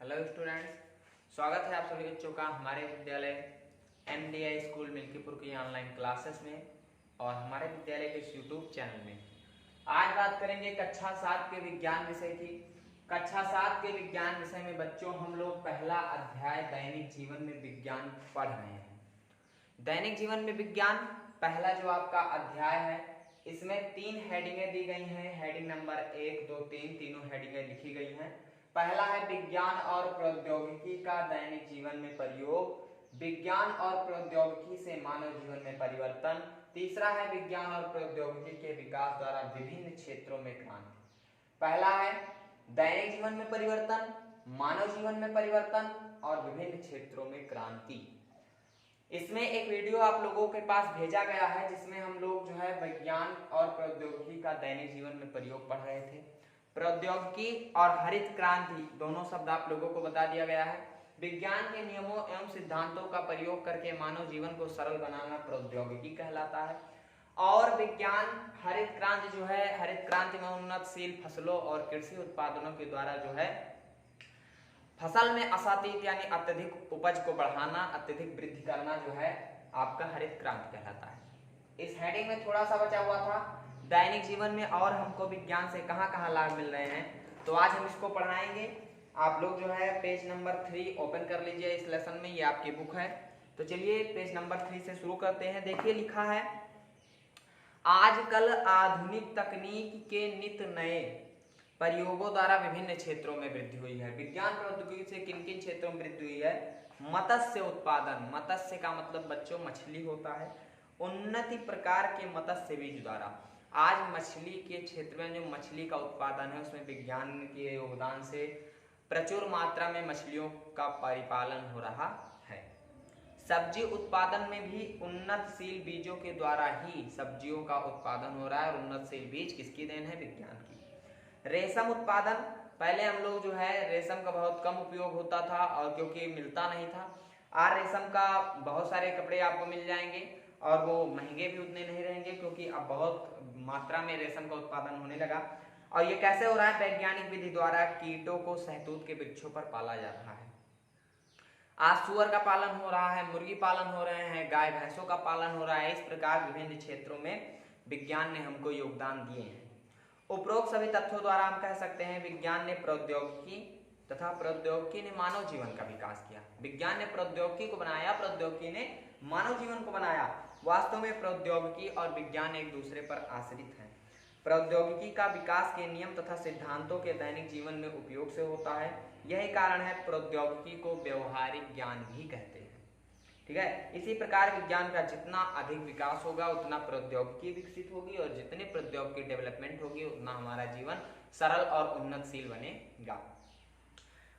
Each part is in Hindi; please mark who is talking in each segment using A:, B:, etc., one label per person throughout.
A: हेलो स्टूडेंट्स, स्वागत है आप सभी बच्चों का हमारे विद्यालय MDI स्कूल मिल्कीपुर की ऑनलाइन क्लासेस में और हमारे विद्यालय के इस यूट्यूब चैनल में। आज बात करेंगे कक्षा 7 के विज्ञान विषय की। कक्षा 7 के विज्ञान विषय में बच्चों हम लोग पहला अध्याय दैनिक जीवन में विज्ञान पढ़ रहे हैं। दैनिक जीवन में विज्ञान पहला जो आपका अध्याय है, इसमें 3 हेडिंगें दी गई हैं। हेडिंग नंबर 1, 2, 3 तीनों हेडिंगें लिखी गई हैं। पहला है विज्ञान और प्रौद्योगिकी का दैनिक जीवन में प्रयोग, विज्ञान और प्रौद्योगिकी से मानव जीवन में परिवर्तन। तीसरा है विज्ञान और प्रौद्योगिकी के विकास द्वारा विभिन्न क्षेत्रों में क्रांति। पहला है दैनिक जीवन में परिवर्तन, मानव जीवन में परिवर्तन और विभिन्न क्षेत्रों में क्रांति। इसमें एक वीडियो आप लोगों के पास भेजा गया है जिसमें हम लोग जो है विज्ञान और प्रौद्योगिकी का दैनिक जीवन में प्रयोग पढ़ रहे थे। प्रौद्योगिकी और हरित क्रांति दोनों शब्द आप लोगों को बता दिया गया है। विज्ञान के नियमों एवं सिद्धांतों का प्रयोग करके मानव जीवन को सरल बनाना प्रौद्योगिकी कहलाता है। और विज्ञान हरित क्रांति जो है, हरित क्रांति में उन्नतशील फसलों और कृषि उत्पादनों के द्वारा जो है फसल में असातीत यानी अत्यधिक उपज को बढ़ाना, अत्यधिक वृद्धि करना जो है आपका हरित क्रांति कहलाता है। इस हेडिंग में थोड़ा सा बचा हुआ था दैनिक जीवन में और हमको विज्ञान से कहां कहां लाभ मिल रहे हैं, तो आज हम इसको पढ़ाएंगे। आप लोग जो है पेज नंबर 3 ओपन कर लीजिए इस लेसन में, ये आपकी बुक है। तो चलिए पेज नंबर 3 से शुरू करते हैं। देखिए लिखा है, आजकल आधुनिक तकनीक के नित नए प्रयोगों द्वारा विभिन्न क्षेत्रों में वृद्धि हुई है। विज्ञान प्रौद्योगिकी से किन किन क्षेत्रों में वृद्धि हुई है? मत्स्य उत्पादन, मत्स्य का मतलब बच्चों मछली होता है। उन्नति प्रकार के मत्स्य बीज द्वारा आज मछली के क्षेत्र में जो मछली का उत्पादन है उसमें विज्ञान के योगदान से प्रचुर मात्रा में मछलियों का परिपालन हो रहा है। सब्जी उत्पादन में भी उन्नतशील बीजों के द्वारा ही सब्जियों का उत्पादन हो रहा है और उन्नतशील बीज किसकी देन है? विज्ञान की। रेशम उत्पादन, पहले हम लोग जो है रेशम का बहुत कम उपयोग होता था और क्योंकि मिलता नहीं था। आज रेशम का बहुत सारे कपड़े आपको मिल जाएंगे और वो महंगे भी उतने नहीं रहेंगे क्योंकि अब बहुत मात्रा में रेशम का उत्पादन होने लगा। और ये कैसे हो रहा है? वैज्ञानिक विधि द्वारा कीटों को शहतूत के वृक्षों पर पाला जा रहा है। आज सुअर का पालन हो रहा है, मुर्गी पालन हो रहे हैं, गाय भैंसों का पालन हो रहा है। इस प्रकार विभिन्न क्षेत्रों में विज्ञान ने हमको योगदान दिए हैं। उपरोक्त सभी तथ्यों द्वारा हम कह सकते हैं विज्ञान ने प्रौद्योगिकी तथा प्रौद्योगिकी ने मानव जीवन का विकास किया। विज्ञान ने प्रौद्योगिकी को बनाया, प्रौद्योगिकी ने मानव जीवन को बनाया। वास्तव में प्रौद्योगिकी और विज्ञान एक दूसरे पर आश्रित हैं। प्रौद्योगिकी का विकास के नियम तथा सिद्धांतों के दैनिक जीवन में उपयोग से होता है। यही कारण है प्रौद्योगिकी को व्यवहारिक ज्ञान भी कहते हैं। ठीक है, इसी प्रकार विज्ञान का जितना अधिक विकास होगा उतना प्रौद्योगिकी विकसित होगी और जितनी प्रौद्योगिकी डेवलपमेंट होगी उतना हमारा जीवन सरल और उन्नतशील बनेगा।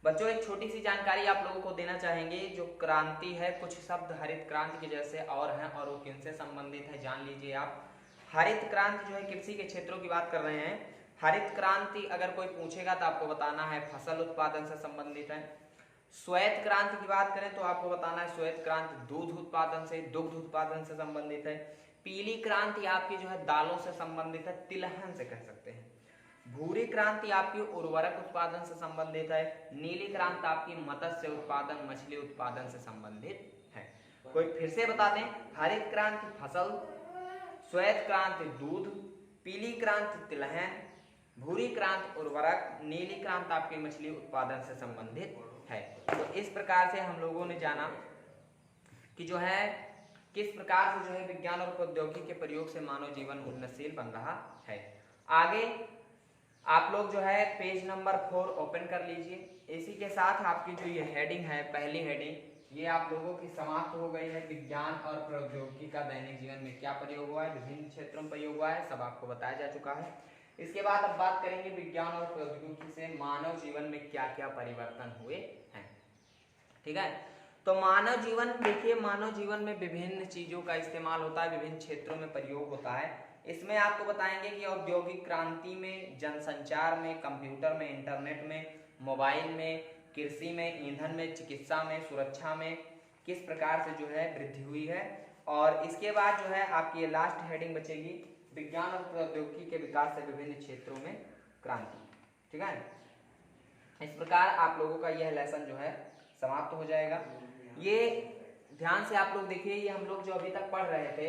A: बच्चों एक छोटी सी जानकारी आप लोगों को देना चाहेंगे। जो क्रांति है, कुछ शब्द हरित क्रांति के जैसे और हैं और वो किनसे संबंधित है जान लीजिए आप। हरित क्रांति जो है कृषि के क्षेत्रों की बात कर रहे हैं। हरित क्रांति अगर कोई पूछेगा तो आपको बताना है फसल उत्पादन से संबंधित है। श्वेत क्रांति की बात करें तो आपको बताना है श्वेत क्रांति दूध उत्पादन से, दुग्ध उत्पादन से संबंधित है। पीली क्रांति आपकी जो है दालों से संबंधित है, तिलहन से कह सकते हैं। भूरी क्रांति आपकी उर्वरक उत्पादन से संबंधित है। नीली क्रांति आपकी मत्स्य उत्पादन, मछली उत्पादन से संबंधित है। कोई फिर से बता दें, हरित क्रांति फसल, श्वेत क्रांति दूध, पीली क्रांति तिलहन, भूरी क्रांति उर्वरक, नीली क्रांति आपकी मछली उत्पादन से संबंधित है। तो इस प्रकार से हम लोगों ने जाना कि जो है किस प्रकार से जो है विज्ञान और प्रौद्योगिकी के प्रयोग से मानव जीवन उन्नतशील बन रहा है। आगे आप लोग जो है पेज नंबर 4 ओपन कर लीजिए। इसी के साथ आपकी जो ये हेडिंग है, पहली हेडिंग, ये आप लोगों की समाप्त हो गई है। विज्ञान और प्रौद्योगिकी का दैनिक जीवन में क्या प्रयोग हुआ है, विभिन्न क्षेत्रों में प्रयोग हुआ है, सब आपको बताया जा चुका है। इसके बाद अब बात करेंगे विज्ञान और प्रौद्योगिकी से मानव जीवन में क्या क्या परिवर्तन हुए हैं। ठीक है, तो मानव जीवन, देखिए मानव जीवन में विभिन्न चीजों का इस्तेमाल होता है, विभिन्न क्षेत्रों में प्रयोग होता है। इसमें आपको बताएंगे कि औद्योगिक क्रांति में, जनसंचार में, कंप्यूटर में, इंटरनेट में, मोबाइल में, कृषि में, ईंधन में, चिकित्सा में, सुरक्षा में किस प्रकार से जो है वृद्धि हुई है। और इसके बाद जो है आपकी ये लास्ट हेडिंग बचेगी, विज्ञान और प्रौद्योगिकी के विकास से विभिन्न क्षेत्रों में क्रांति। ठीक है, इस प्रकार आप लोगों का यह लेसन जो है समाप्त हो जाएगा। ये ध्यान से आप लोग देखिए, ये हम लोग जो अभी तक पढ़ रहे थे,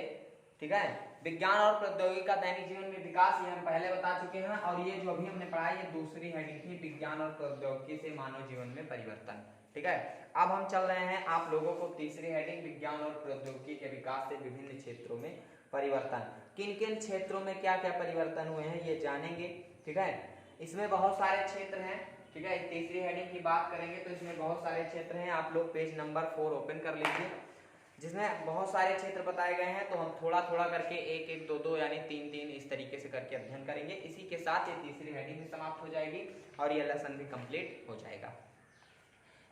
A: ठीक है, विज्ञान और प्रौद्योगिकी का दैनिक जीवन में विकास, ये हम पहले बता चुके हैं। और ये जो अभी हमने पढ़ा ये दूसरी हेडिंग थी, विज्ञान और प्रौद्योगिकी से मानव जीवन में परिवर्तन, ठीक है। अब हम चल रहे हैं आप लोगों को तीसरी हेडिंग, विज्ञान और प्रौद्योगिकी के विकास से विभिन्न क्षेत्रों में परिवर्तन। किन किन क्षेत्रों में क्या क्या परिवर्तन हुए हैं ये जानेंगे, ठीक है। इसमें बहुत सारे क्षेत्र हैं, ठीक है। तीसरी हेडिंग की बात करेंगे तो इसमें बहुत सारे क्षेत्र हैं। आप लोग पेज नंबर 4 ओपन कर लीजिए, जिसमें बहुत सारे क्षेत्र बताए गए हैं। तो हम थोड़ा थोड़ा करके एक एक दो दो यानी तीन तीन इस तरीके से करके अध्ययन करेंगे। इसी के साथ ये तीसरी हेडिंग भी समाप्त हो जाएगी और ये लेसन भी कंप्लीट हो जाएगा।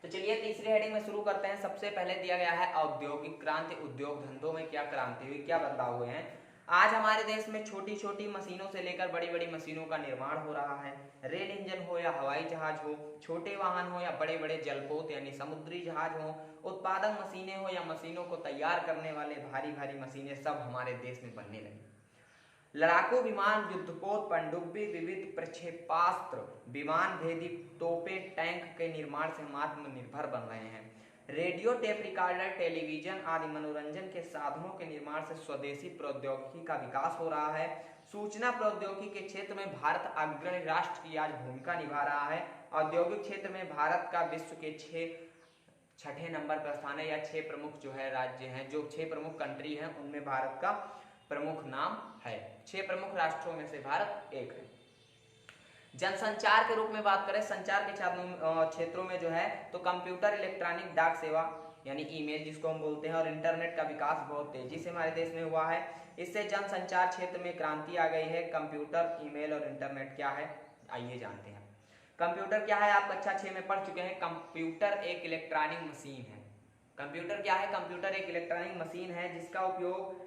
A: तो चलिए तीसरी हेडिंग में शुरू करते हैं। सबसे पहले दिया गया है औद्योगिक क्रांति। उद्योग धंधों में क्या क्रांति हुई, क्या बदलाव हुए हैं। आज हमारे देश में छोटी छोटी मशीनों से लेकर बड़ी बड़ी मशीनों का निर्माण हो रहा है। रेल इंजन हो या हवाई जहाज हो, छोटे वाहन हो या बड़े बड़े जलपोत यानी समुद्री जहाज हो, उत्पादक मशीनें हो या मशीनों को तैयार करने वाले भारी भारी मशीनें, सब हमारे देश में बनने लगी। लड़ाकू विमान, युद्धपोत, पनडुब्बी, विविध प्रक्षेपास्त्र, विमान भेदी तोपें, टैंक के निर्माण से हम आत्मनिर्भर बन रहे हैं। रेडियो, टेप रिकॉर्डर, टेलीविजन आदि मनोरंजन के साधनों के निर्माण से स्वदेशी प्रौद्योगिकी का विकास हो रहा है। सूचना प्रौद्योगिकी के क्षेत्र में भारत अग्रणी राष्ट्र की आज भूमिका निभा रहा है। औद्योगिक क्षेत्र में भारत का विश्व के छठे नंबर पर स्थान है, या 6 प्रमुख जो है राज्य हैं, जो 6 प्रमुख कंट्री हैं उनमें भारत का प्रमुख नाम है। 6 प्रमुख राष्ट्रों में से भारत एक है। जनसंचार के रूप में बात करें, संचार के क्षेत्रों में जो है तो कंप्यूटर, इलेक्ट्रॉनिक, डाक सेवा यानी ईमेल जिसको हम बोलते हैं, और इंटरनेट का विकास बहुत तेजी से हमारे देश में हुआ है। इससे जनसंचार क्षेत्र में क्रांति आ गई है। कंप्यूटर, ईमेल और इंटरनेट क्या है, आइए जानते हैं। कंप्यूटर क्या है, आप कक्षा 6 में पढ़ चुके हैं। कंप्यूटर एक इलेक्ट्रॉनिक मशीन है। कंप्यूटर क्या है, कंप्यूटर एक इलेक्ट्रॉनिक मशीन है जिसका उपयोग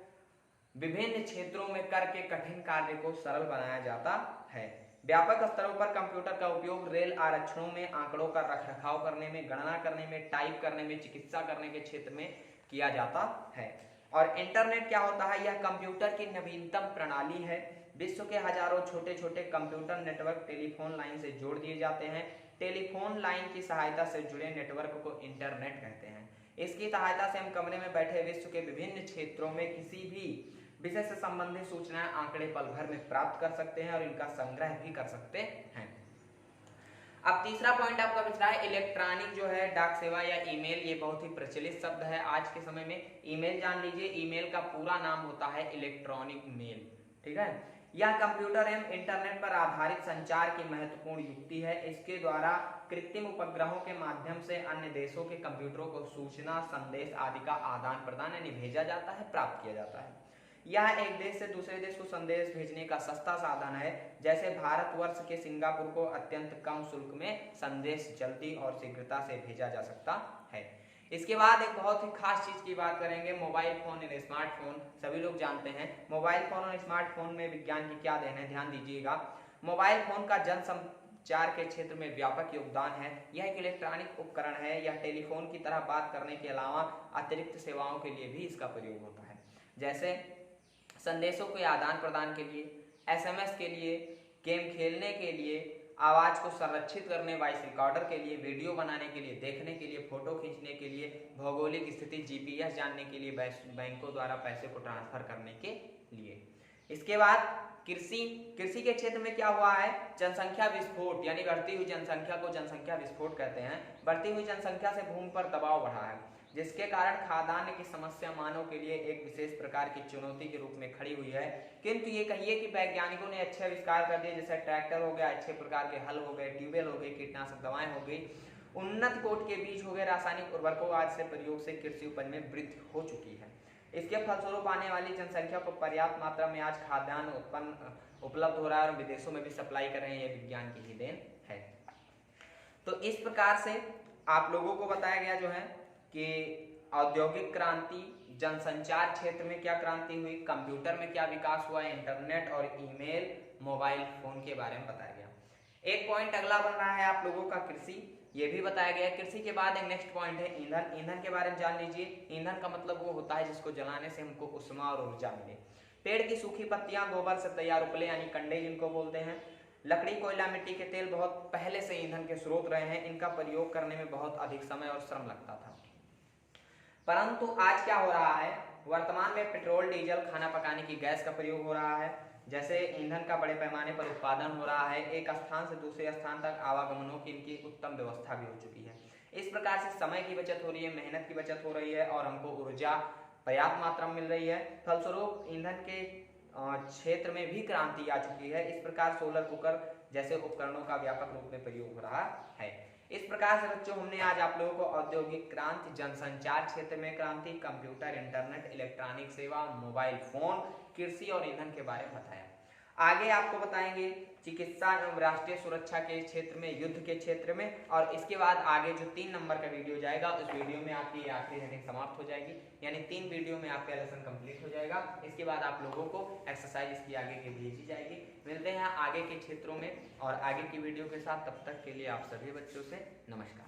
A: विभिन्न क्षेत्रों में करके कठिन कार्य को सरल बनाया जाता है। व्यापक स्तरों पर कंप्यूटर का उपयोग रेल आरक्षणों में, आंकड़ों का रखरखाव करने में, गणना करने में, टाइप करने में, चिकित्सा करने के क्षेत्र में किया जाता है। और इंटरनेट क्या होता है, यह कंप्यूटर की नवीनतम प्रणाली है। विश्व के हजारों छोटे छोटे कंप्यूटर नेटवर्क टेलीफोन लाइन से जोड़ दिए जाते हैं। टेलीफोन लाइन की सहायता से जुड़े नेटवर्क को इंटरनेट कहते हैं। इसकी सहायता से हम कमरे में बैठे विश्व के विभिन्न क्षेत्रों में किसी भी विषय से संबंधित सूचनाएं आंकड़े पल भर में प्राप्त कर सकते हैं और इनका संग्रह भी कर सकते हैं। अब तीसरा पॉइंट आपका पूछ रहा है इलेक्ट्रॉनिक जो है डाक सेवा या ईमेल, ये बहुत ही प्रचलित शब्द है आज के समय में। ईमेल जान लीजिए, ईमेल का पूरा नाम होता है इलेक्ट्रॉनिक मेल, ठीक है। यह कंप्यूटर एवं इंटरनेट पर आधारित संचार की महत्वपूर्ण युक्ति है। इसके द्वारा कृत्रिम उपग्रहों के माध्यम से अन्य देशों के कंप्यूटरों को सूचना, संदेश आदि का आदान प्रदान यानी भेजा जाता है, प्राप्त किया जाता है। यह एक देश से दूसरे देश को संदेश भेजने का सस्ता साधन है। जैसे भारतवर्ष के सिंगापुर को अत्यंत कम शुल्क में संदेश जल्दी और शीघ्रता से भेजा जा सकता है। इसके बाद एक बहुत ही खास चीज की बात करेंगे, मोबाइल फोन और स्मार्टफोन। सभी लोग जानते हैं मोबाइल फोन और स्मार्टफोन में विज्ञान की क्या देन है, ध्यान दीजिएगा। मोबाइल फोन का जनसंचार के क्षेत्र में व्यापक योगदान है। यह एक इलेक्ट्रॉनिक उपकरण है। यह टेलीफोन की तरह बात करने के अलावा अतिरिक्त सेवाओं के लिए भी इसका प्रयोग होता है, जैसे संदेशों के आदान प्रदान के लिए, एसएमएस के लिए, गेम खेलने के लिए, आवाज को संरक्षित करने, वॉइस रिकॉर्डर के लिए, वीडियो बनाने के लिए, देखने के लिए, फोटो खींचने के लिए, भौगोलिक स्थिति जीपीएस जानने के लिए, बैंकों द्वारा पैसे को ट्रांसफर करने के लिए। इसके बाद कृषि के क्षेत्र में क्या हुआ है, जनसंख्या विस्फोट यानी बढ़ती हुई जनसंख्या को जनसंख्या विस्फोट कहते हैं। बढ़ती हुई जनसंख्या से भूमि पर दबाव बढ़ा है, जिसके कारण खाद्यान्न की समस्या मानव के लिए एक विशेष प्रकार की चुनौती के रूप में खड़ी हुई है। किंतु ये कहिए कि वैज्ञानिकों ने अच्छे आविष्कार कर दिए, जैसे ट्रैक्टर हो गया, अच्छे प्रकार के हल हो गए, ट्यूबवेल हो गई, कीटनाशक दवाएं हो गई, उन्नत कोट के बीज हो गए, रासायनिक उर्वरकों आज से प्रयोग से कृषि उपज में वृद्धि हो चुकी है। इसके फलस्वरूप आने वाली जनसंख्या को पर्याप्त मात्रा में आज खाद्यान्न उपलब्ध हो रहा है और विदेशों में भी सप्लाई कर रहे हैं। ये विज्ञान की ही देन है। तो इस प्रकार से आप लोगों को बताया गया जो है कि औद्योगिक क्रांति, जनसंचार क्षेत्र में क्या क्रांति हुई, कंप्यूटर में क्या विकास हुआ, इंटरनेट और ईमेल, मोबाइल फोन के बारे में बताया गया। एक पॉइंट अगला बन रहा है आप लोगों का कृषि, ये भी बताया गया। कृषि के बाद एक नेक्स्ट पॉइंट है ईंधन। ईंधन के बारे में जान लीजिए। ईंधन का मतलब वो होता है जिसको जलाने से हमको उष्मा और ऊर्जा मिले। पेड़ की सूखी पत्तियां, गोबर से तैयार उपले यानी कंडे जिनको बोलते हैं, लकड़ी, कोयला, मिट्टी के तेल बहुत पहले से ईंधन के स्रोत रहे हैं। इनका प्रयोग करने में बहुत अधिक समय और श्रम लगता था, परंतु आज क्या हो रहा है, वर्तमान में पेट्रोल, डीजल, खाना पकाने की गैस का प्रयोग हो रहा है। जैसे ईंधन का बड़े पैमाने पर उत्पादन हो रहा है, एक स्थान से दूसरे स्थान तक आवागमनों की इनकी उत्तम व्यवस्था भी हो चुकी है। इस प्रकार से समय की बचत हो रही है, मेहनत की बचत हो रही है और हमको ऊर्जा पर्याप्त मात्रा में मिल रही है। फलस्वरूप ईंधन के क्षेत्र में भी क्रांति आ चुकी है। इस प्रकार सोलर कुकर जैसे उपकरणों का व्यापक रूप में प्रयोग हो रहा है। इस प्रकार से बच्चों हमने आज आप लोगों को औद्योगिक क्रांति, जनसंचार क्षेत्र में क्रांति, कंप्यूटर, इंटरनेट, इलेक्ट्रॉनिक सेवा, मोबाइल फोन, कृषि और ईंधन के बारे में बताया। आगे आपको बताएंगे चिकित्सा एवं राष्ट्रीय सुरक्षा के क्षेत्र में, युद्ध के क्षेत्र में, और इसके बाद आगे जो 3 नंबर का वीडियो जाएगा उस वीडियो में आपकी आखिरी हेडिंग समाप्त हो जाएगी, यानी 3 वीडियो में आपका लेसन कंप्लीट हो जाएगा। इसके बाद आप लोगों को एक्सरसाइज इसकी आगे की भेजी जाएगी। मिलते हैं आगे के क्षेत्रों में और आगे की वीडियो के साथ, तब तक के लिए आप सभी बच्चों से नमस्कार।